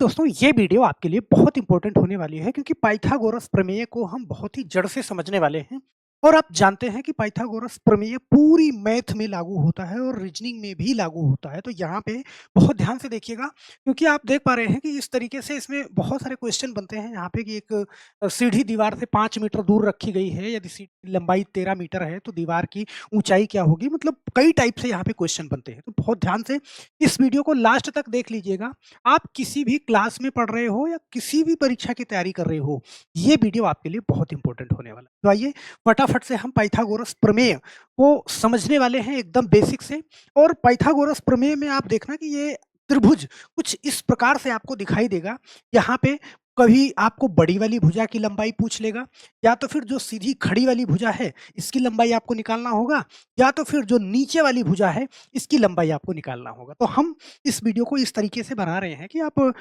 दोस्तों ये वीडियो आपके लिए बहुत इंपॉर्टेंट होने वाली है क्योंकि पाइथागोरस प्रमेय को हम बहुत ही जड़ से समझने वाले हैं और आप जानते हैं कि पाइथागोरस प्रमेय पूरी मैथ में लागू होता है और रीजनिंग में भी लागू होता है। तो यहाँ पे बहुत ध्यान से देखिएगा क्योंकि आप देख पा रहे हैं कि इस तरीके से इसमें बहुत सारे क्वेश्चन बनते हैं। यहाँ पे कि एक सीढ़ी दीवार से 5 मीटर दूर रखी गई है, यदि सीढ़ी की लंबाई 13 मीटर है तो दीवार की ऊंचाई क्या होगी। मतलब कई टाइप से यहाँ पे क्वेश्चन बनते हैं, तो बहुत ध्यान से इस वीडियो को लास्ट तक देख लीजिएगा। आप किसी भी क्लास में पढ़ रहे हो या किसी भी परीक्षा की तैयारी कर रहे हो, ये वीडियो आपके लिए बहुत इंपॉर्टेंट होने वाला है। तो आइए फटाफट से हम पाइथागोरस प्रमेय को समझने वाले हैं एकदम बेसिक से। और पाइथागोरस प्रमेय में आप देखना कि ये त्रिभुज कुछ इस प्रकार से आपको दिखाई देगा। यहाँ पे कभी आपको बड़ी वाली भुजा की लंबाई पूछ लेगा, या तो फिर जो सीधी खड़ी वाली भुजा है इसकी लंबाई आपको निकालना होगा, या तो फिर जो नीचे वाली भुजा है इसकी लंबाई आपको निकालना होगा। तो हम इस वीडियो को इस तरीके से बना रहे हैं कि आप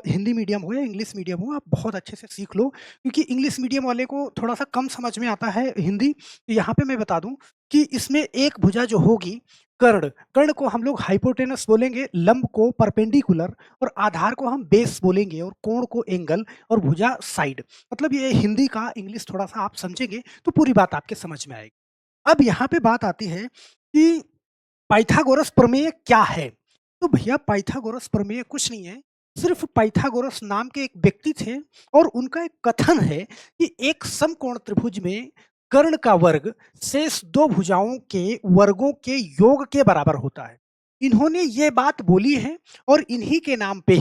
हिंदी मीडियम हो या इंग्लिश मीडियम हो, आप बहुत अच्छे से सीख लो क्योंकि इंग्लिश मीडियम वाले को थोड़ा-सा कम समझ में आता है हिंदी। तो यहाँ पे मैं बता दूँ कि इसमें एक भुजा जो होगी कर्ण, कर्ण को हम लोग हाइपोटेनस बोलेंगे, लंब को परपेंडिकुलर और आधार को हम बेस बोलेंगे और कोण को एंगल और भुजा साइड। मतलब ये हिंदी का इंग्लिश थोड़ा-सा आप समझेंगे तो पूरी बात आपके समझ में आएगी। अब यहाँ पे बात आती है कि पाइथागोरस प्रमेय क्या है? तो भैया पाइथागोरस प्रमेय कुछ नहीं है, सिर्फ पाइथागोरस नाम के एक व्यक्ति थे और उनका एक कथन है कि एक समकोण त्रिभुज में कर्ण का वर्ग शेष दो भुजाओं के वर्गों के योग के बराबर होता है। इन्होंने ये बात बोली है और इन्हीं के नाम पे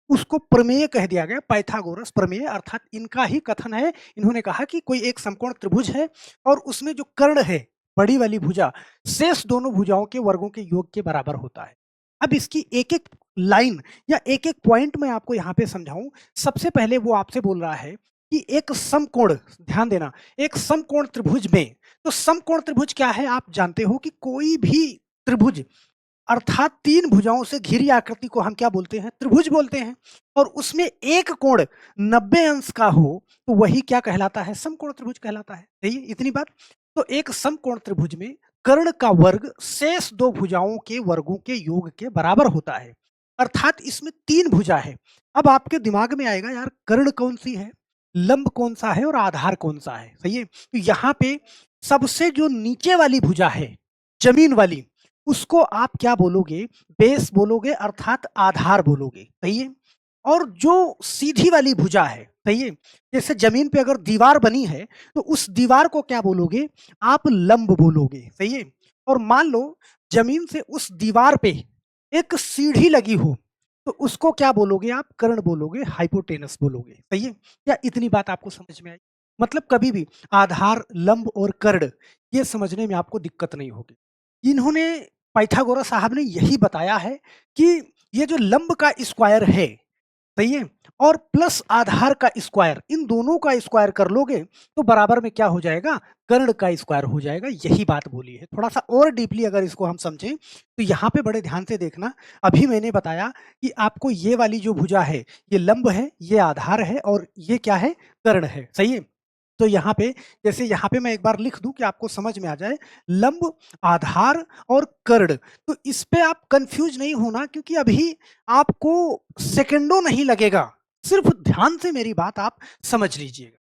उसको प्रमेय कह दिया गया, पाइथागोरस प्रमेय, अर्थात इनका ही कथन है। इन्होंने कहा कि कोई एक समकोण त्रिभुज है और उसमें जो कर्ण है, बड़ी वाली भुजा, शेष दोनों भुजाओं के वर्गों के योग के बराबर होता है। अब इसकी एक-एक लाइन या एक-एक पॉइंट मैं आपको यहाँ पे समझाऊँ। सबसे पहले वो आपसे बोल रहा है कि एक समकोण, ध्यान देना, एक समकोण त्रिभुज में, तो समकोण त्रिभुज क्या है आप जानते हो कि कोई भी त्रिभुज अर्थात 3 भुजाओं से घिरी आकृति को हम क्या बोलते हैं? त्रिभुज बोलते हैं। और उसमें एक कोण 90 अंश का हो, तो वही क्या कहलाता है? समकोण त्रिभुज कहलाता है। सही है इतनी बात? तो एक समकोण त्रिभुज में कर्ण का वर्ग शेष 2 भुजाओं के वर्गों के योग के बराबर होता है। अर्थात इसमें 3 भुजा है। अब आपके दिमाग में आएगा यार कर्ण कौन-सी है? लंब कौन-सा है और आधार कौन-सा है? सही है? तो यहाँ पे सबसे जो नीचे वाली भुजा है, जमीन वाली, उसको आप क्या बोलोगे? बेस बोलोगे, अर्थात आधार बोलोगे। सही है? और जो सीधी वाली भुजा है, सही है? जैसे जमीन पे अगर दीवार बनी है, तो उस दीवार को क्या बोलोगे? आप लंब बोलोगे। सही है? और मान लो जमीन से उस दीवार पे एक सीढ़ी लगी हो, तो उसको क्या बोलोगे आप? कर्ण बोलोगे, हाइपोटेनस बोलोगे। सही है? क्या इतनी बात आपको समझ में आई? मतलब कभी भी आधार, लंब और कर्ण ये समझने में आपको दिक्कत नहीं होगी। इन्होंने, पाइथागोरस साहब ने यही बताया है कि ये जो लंब का स्क्वायर है, सही है? और प्लस आधार का स्क्वायर, इन दोनों का स्क्वायर कर लोगे तो बराबर में क्या हो जाएगा? कर्ण का स्क्वायर हो जाएगा। यही बात बोली है। थोड़ा-सा और डीपली अगर इसको हम समझें, तो यहाँ पे बड़े ध्यान से देखना। अभी मैंने बताया कि आपको ये वाली जो भुजा है, ये लंब है, ये आधार है और ये क्या है? कर्ण है। सही है? तो यहाँ पे, जैसे यहाँ पे मैं एक बार लिख दूँ कि आपको समझ में आ जाए, लंब, आधार और कर्ण। तो इस पे आप कंफ्यूज नहीं होना क्योंकि अभी आपको सेकंडों नहीं लगेगा। सिर्फ ध्यान से मेरी बात आप समझ लीजिएगा।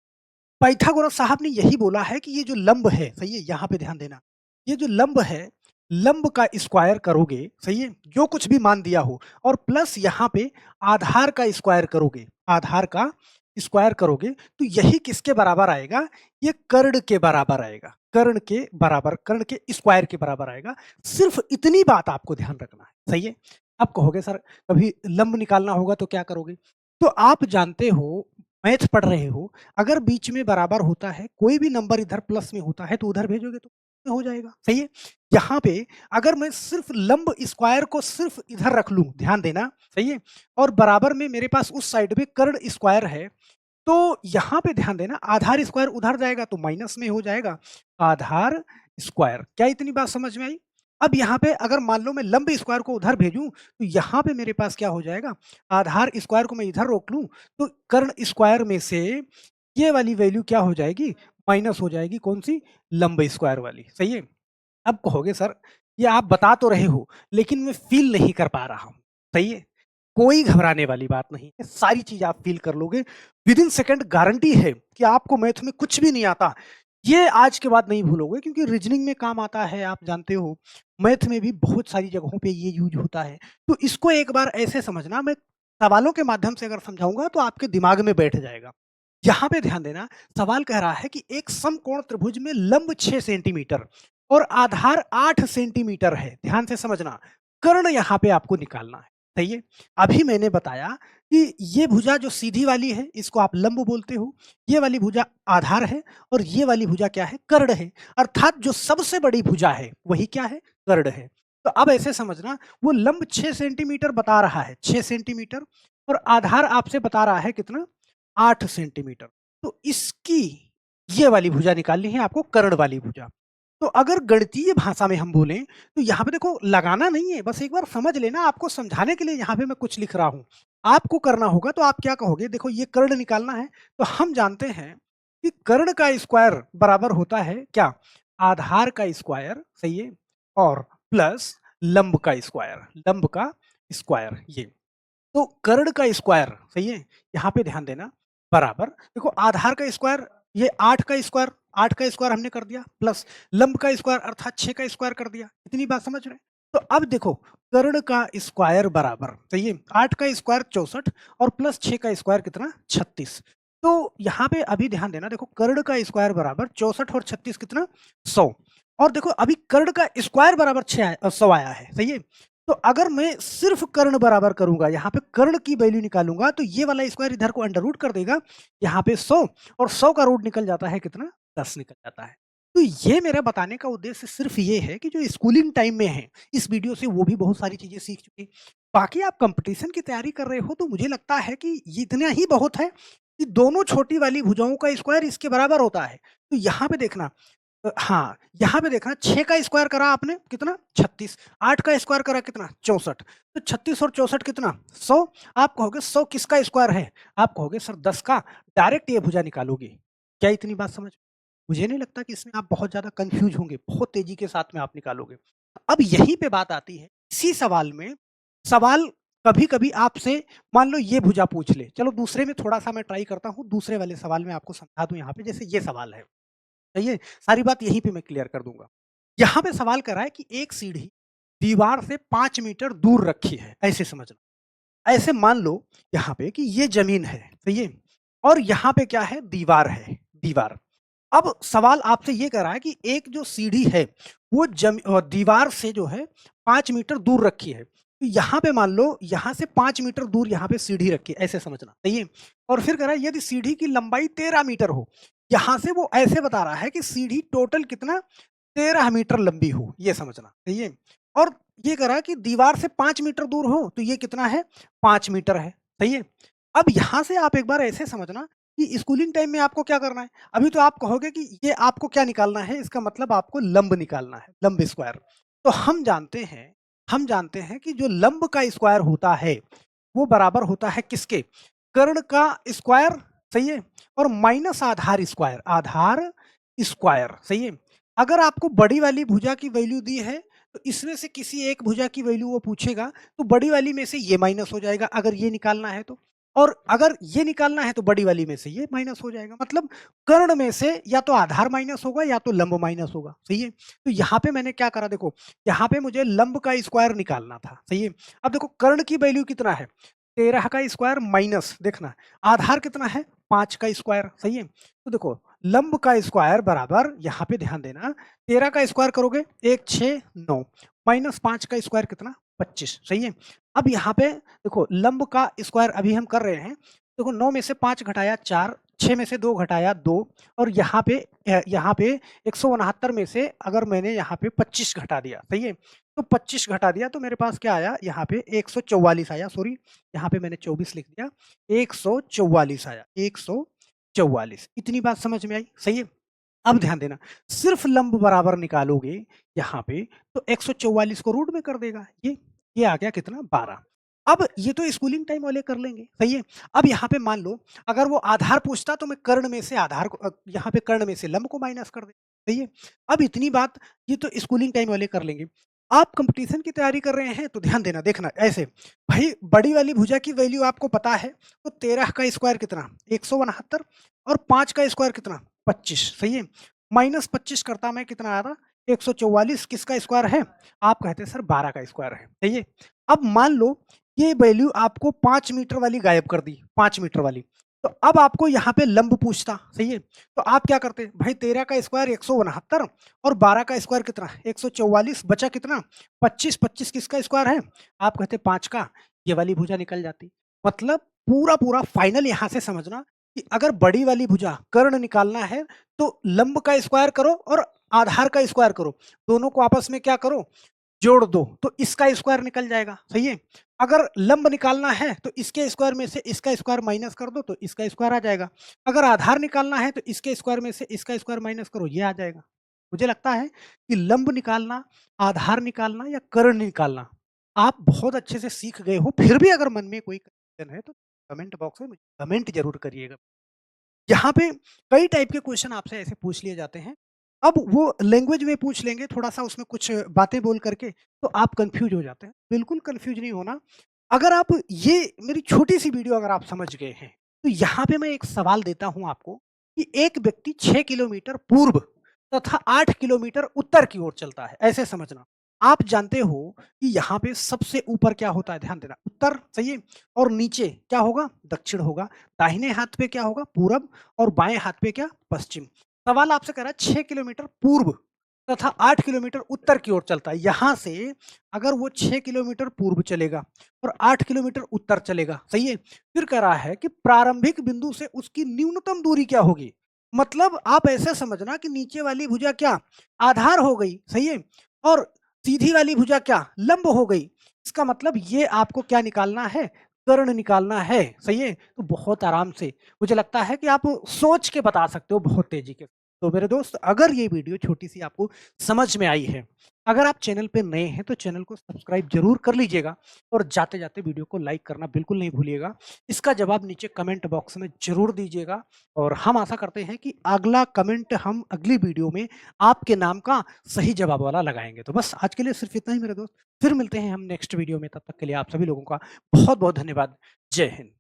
पाइथागोरस साहब ने यही बोला है कि ये जो लंब है, सही है? यहाँ पे ध्यान देना। ये जो लंब है, लंब का स्क्वायर करोगे, सही है? जो कुछ भी मान दिया हो, और प्लस यहाँ पे आधार का स्क्वायर करोगे, आधार का स्क्वायर करोगे, तो यही किसके बराबर आएगा? ये कर्ण के बराबर आएगा। कर्ण के बराबर, कर्ण के स्क्वायर के बराबर आएगा। सिर्फ इतनी बात आपको ध्यान रखना है। सही है? अब कहोगे सर कभी लंब निकालना होगा तो क्या करोगे? तो आप जानते हो, मैथ पढ़ रहे हो, अगर बीच में बराबर होता है, कोई भी नंबर इधर प्लस में होता है तो उधर भेजोगे तो में हो जाएगा। सही है? यहाँ पे अगर मैं सिर्फ लंब स्क्वायर को सिर्फ इधर रख लूँ, ध्यान देना, सही है? और बराबर में मेरे पास उस साइड में कर्ण स्क्वायर है, तो यहाँ पे ध्यान देना, आधार स्क्वायर उधर जाएगा तो माइनस में हो जाएगा, आधार स्क्वायर। क्या इतनी बात समझ में आई? अब यहाँ पे अगर मान लो मैं लंब स्क्वायर को उधर भेजूँ, तो यहाँ पे मेरे पास क्या हो जाएगा? आधार स्क्वायर को मैं इधर रोक लूँ, तो कर्ण स्क्वायर में से ये वाली वैल्यू क्या हो जाएगी? माइनस हो जाएगी। कौन-सी? लंब स्क्वायर वाली। सही है? अब कहोगे सर ये आप बता तो रहे हो, लेकिन मैं फ़ील नहीं कर पा रहा हूँ। सही है? कोई घबराने वाली बात नहीं है, सारी चीज़ आप फ़ील कर लोगे। विदिन सेकंड गारंटी है कि आपको मैथ में कुछ भी नहीं आता, ये आज के बाद नहीं भूलोगे क्योंकि रीज़निंग में काम आता है, आप जानते हो। मैथ में भी बहुत सारी जगहों पे ये यूज़ होता है। तो इसको एक बार ऐसे समझना, मैं सवालों के माध्यम से अगर समझाऊँगा तो आपके दिमाग में बैठ जाएगा। यहाँ पे ध्यान देना, सवाल कह रहा है कि एक समकोण त्रिभुज में लंब 6 सेंटीमीटर और आधार 8 सेंटीमीटर है। ध्यान से समझना, कर्ण यहाँ पे आपको निकालना है, सही है? अभी मैंने बताया कि ये भुजा जो सीधी वाली है, इसको आप लंब बोलते हो, ये वाली भुजा आधार है और ये वाली भुजा क्या है? कर्ण है। अर्थात जो सबसे बड़ी भुजा है, वही क्या है? कर्ण है। तो अब ऐसे समझना, वो लंब 6 सेंटीमीटर बता रहा है, 6 सेंटीमीटर और आधार आपसे बता रहा है कितना? 8 सेंटीमीटर। तो इसकी ये वाली भुजा निकालनी है आपको, कर्ण वाली भुजा। तो अगर गणितीय भाषा में हम बोलें, तो यहाँ पे देखो लगाना नहीं है, बस एक बार समझ लेना, आपको समझाने के लिए यहाँ पे मैं कुछ लिख रहा हूँ। आपको करना होगा तो आप क्या कहोगे, देखो ये कर्ण निकालना है, तो हम जानते हैं कि कर्ण का स्क्वायर बराबर होता है क्या? आधार का स्क्वायर, सही है? और प्लस लंब का स्क्वायर, लंब का स्क्वायर ये। तो कर्ण का स्क्वायर, सही है? यहाँ पे ध्यान देना, बराबर देखो आधार का स्क्वायर ये 8 का स्क्वायर, 8 का स्क्वायर हमने कर दिया प्लस लंब का स्क्वायर अर्थात 6 का स्क्वायर कर दिया। इतनी बात समझ रहे हैं? तो अब देखो कर्ण का स्क्वायर बराबर, सही है? 8 का स्क्वायर 64 और प्लस 6 का स्क्वायर कितना? 36। तो यहाँ पे अभी ध्यान देना, देखो कर्ण का स्क्वायर बराबर 64 और 36 कितना? 100। और देखो अभी कर्ण का स्क्वायर बराबर 100 आया है, सही है? तो अगर मैं सिर्फ कर्ण बराबर करूंगा, यहाँ पे कर्ण की वैल्यू निकालूंगा, तो ये वाला स्क्वायर इधर को अंडर रूट कर देगा, यहाँ पे 100 और 100 का रूट निकल जाता है कितना? 10 निकल जाता है। तो ये मेरा बताने का उद्देश्य सिर्फ ये है कि जो स्कूलिंग टाइम में है, इस वीडियो से वो भी बहुत सारी चीजें सीख चुके। बाकी आप कंपटीशन की तैयारी कर रहे हो तो मुझे लगता है कि ये इतना ही बहुत है कि दोनों छोटी वाली भुजाओं का स्क्वायर इसके बराबर होता है। तो यहाँ पे देखना, हाँ, यहाँ पे देखना 6 का स्क्वायर करा आपने कितना? 36। 8 का स्क्वायर करा कितना? 64। तो 36 और 64 कितना? 100। आप कहोगे 100 किसका स्क्वायर है? आप कहोगे सर 10 का। डायरेक्ट ये भुजा निकालोगे। क्या इतनी बात समझ? मुझे नहीं लगता कि इसमें आप बहुत ज़्यादा कन्फ्यूज़ होंगे, बहुत तेज़ी के साथ में आप निकालोगे। अब यहीं पे बात आती है, इसी सवाल में सवाल कभी-कभी आपसे मान लो ये भुजा पूछ ले, चलो दूसरे में थोड़ा-सा मैं ट्राई करता हूँ, दूसरे वाले सवाल में आपको समझा दूँ यहाँ पे, जैसे ये सवाल है। सही है? सारी बात यहीं पे मैं क्लियर कर दूँगा। यहाँ पे सवाल कर रहा है कि एक सीढ़ी दीवार से 5 मीटर दूर रखी है, ऐसे समझना। ऐसे मान लो यहाँ पे कि ये ज़मीन है, सही है? और यहाँ पे क्या है? दीवार है, दीवार। अब सवाल आपसे ये कह रहा है कि एक जो सीढ़ी है, वो दीवार से जो है 5 मीटर दूर रखी है। तो यहाँ पे मान लो, यहाँ से 5 मीटर दूर यहाँ पे सीढ़ी रखी है, ऐसे समझना, सही है? और फिर कह रहा है यदि सीढ़ी की लंबाई 13 मीटर हो, यहाँ से वो ऐसे बता रहा है कि सीढ़ी टोटल कितना 13 मीटर लंबी हो, ये समझना, सही है? और ये कह रहा है कि दीवार से 5 मीटर दूर हो, तो ये कितना है? 5 मीटर है, सही है? अब यहाँ से आप एक बार ऐसे समझना कि स्कूलिंग टाइम में आपको क्या करना है? अभी तो आप कहोगे कि ये आपको क्या निकालना है? इसका मतलब आपको लंब निकालना है, लंब स्क्वायर। तो हम जानते हैं कि जो लंब का स्क्वायर होता है, वो बराबर होता है किसके? कर्ण का स्क्वायर, सही है? और माइनस आधार स्क्वायर, आधार स्क्वायर, सही है? अगर आपको बड़ी वाली भुजा की वैल्यू दी है, तो इसमें से किसी एक भुजा की वैल्यू वो पूछेगा, तो बड़ी वाली में से ये माइनस हो जाएगा अगर ये निकालना है तो। और अगर ये निकालना है तो बड़ी वाली में से ये माइनस हो जाएगा। मतलब कर्ण में से या तो आधार माइनस होगा या तो लंब माइनस होगा, सही है? तो यहाँ पे मैंने क्या करा देखो, यहाँ पे मुझे लंब का स्क्वायर निकालना था, सही है? अब देखो कर्ण की वैल्यू कितना है? 13 का स्क्वायर माइनस देखना आधार कितना है? 5 का स्क्वायर, सही है? तो देखो लंब का स्क्वायर बराबर, यहाँ पे ध्यान देना, 13 का स्क्वायर करोगे 1 6 9 माइनस 5 का स्क्वायर कितना? 25, सही है? अब यहाँ पे देखो लंब का स्क्वायर अभी हम कर रहे हैं, देखो 9 में से 5 घटाया 4, 6 में से 2 घटाया 2 और यहाँ पे 169 में से अगर मैंने यहाँ पे 25 घटा दिया, सही है? तो 25 घटा दिया तो मेरे पास क्या आया? यहाँ पे 144 आया, सॉरी यहाँ पे मैंने 24 लिख दिया, 144 आया, 144। इतनी बात समझ में आई, सही है? अब ध्यान देना, सिर्फ लंब बराबर निकालोगे यहाँ पे, तो 144 को रूट में कर देगा ये आ गया कितना? 12। अब ये तो स्कूलिंग टाइम वाले कर लेंगे, सही है? अब यहाँ पे मान लो अगर वो आधार पूछता तो मैं कर्ण में से आधार को यहाँ पे कर्ण में से लंब को माइनस कर दे, सही है? अब इतनी बात ये तो स्कूलिंग टाइम वाले कर लेंगे। आप कंपटीशन की तैयारी कर रहे हैं तो ध्यान देना, देखना ऐसे, भाई बड़ी वाली भुजा की वैल्यू आपको पता है, तो 13 का स्क्वायर कितना? 169 और 5 का स्क्वायर कितना? 25, सही है? माइनस 25 करता मैं कितना आ रहा? 144 किसका स्क्वायर है? आप कहते हैं सर 12 का स्क्वायर है, सही है? अब मान लो ये वैल्यू आपको 5 मीटर वाली गायब कर दी, 5 मीटर वाली। तो अब आपको यहाँ पे लंब पूछता, सही है? तो आप क्या करते? भाई 13 का स्क्वायर 169 और 12 का स्क्वायर कितना? 144 बचा कितना? 25, 25 किसका स्क्वायर है? आप कहते 5 का, ये वाली भुजा निकल जाती। मतलब पूरा-पूरा फाइनल यहाँ से समझना कि अगर बड़ी वाली भुजा कर्ण निकालना है, तो लंब का स्क्वायर करो और आधार का स्क्वायर करो। दोनों को आपस में क्या करो? जोड़ दो, तो इसका स्क्वायर निकल जाएगा, सही है? अगर लंब निकालना है, तो इसके स्क्वायर में से इसका स्क्वायर माइनस कर दो, तो इसका स्क्वायर आ जाएगा। अगर आधार निकालना है, तो इसके स्क्वायर में से इसका स्क्वायर माइनस करो, ये आ जाएगा। मुझे लगता है कि लंब निकालना, आधार निकालना या कर्ण निकालना, आप बहुत अच्छे से सीख गए हो। फिर भी अगर मन में कोई कन्फ्यूजन है, तो कमेंट बॉक्स में मुझे कमेंट ज़रूर करिएगा। यहाँ पे कई टाइप के क्वेश्चन आपसे ऐसे पूछ लिए जाते हैं। अब वो लैंग्वेज में पूछ लेंगे थोड़ा-सा उसमें कुछ बातें बोल करके, तो आप कन्फ्यूज़ हो जाते हैं। बिल्कुल कन्फ्यूज़ नहीं होना। अगर आप ये मेरी छोटी-सी वीडियो अगर आप समझ गए हैं, तो यहाँ पे मैं एक सवाल देता हूँ आपको कि एक व्यक्ति 6 किलोमीटर पूर्व तथा 8 किलोमीटर उत्तर की ओर चलता है, ऐसे समझना। आप जानते हो कि यहाँ पे सबसे ऊपर क्या होता है? ध्यान देना, उत्तर, सही है? और नीचे क्या होगा? दक्षिण होगा। दाहिने हाथ पे क्या होगा? पूरब और बाएँ हाथ पे क्या? पश्चिम। सवाल आपसे कह रहा है 6 किलोमीटर पूर्व तथा 8 किलोमीटर उत्तर की ओर चलता है। यहाँ से अगर वो 6 किलोमीटर पूर्व चलेगा और 8 किलोमीटर उत्तर चलेगा, सही है? फिर कह रहा है कि प्रारंभिक बिंदु से उसकी न्यूनतम दूरी क्या होगी? मतलब आप ऐसे समझना कि नीचे वाली भुजा क्या? आधार हो गई, सही है? और सीधी वाली भुजा क्या? लंब हो गई। इसका मतलब ये आपको क्या निकालना है? कर्ण निकालना है, सही है? तो बहुत आराम से मुझे लगता है कि आप सोच के बता सकते हो बहुत तेज़ी के। तो मेरे दोस्त, अगर ये वीडियो छोटी-सी आपको समझ में आई है, अगर आप चैनल पे नए हैं तो चैनल को सब्सक्राइब ज़रूर कर लीजिएगा और जाते-जाते वीडियो को लाइक करना बिल्कुल नहीं भूलिएगा। इसका जवाब नीचे कमेंट बॉक्स में ज़रूर दीजिएगा और हम आशा करते हैं कि अगला कमेंट हम अगली वीडियो में आपके नाम का सही जवाब वाला लगाएँगे। तो बस आज के लिए सिर्फ़ इतना ही मेरे दोस्त। फिर मिलते हैं हम नेक्स्ट वीडियो में, तब तक के लिए आप सभी लोगों का बहुत-बहुत धन्यवाद। जय हिंद।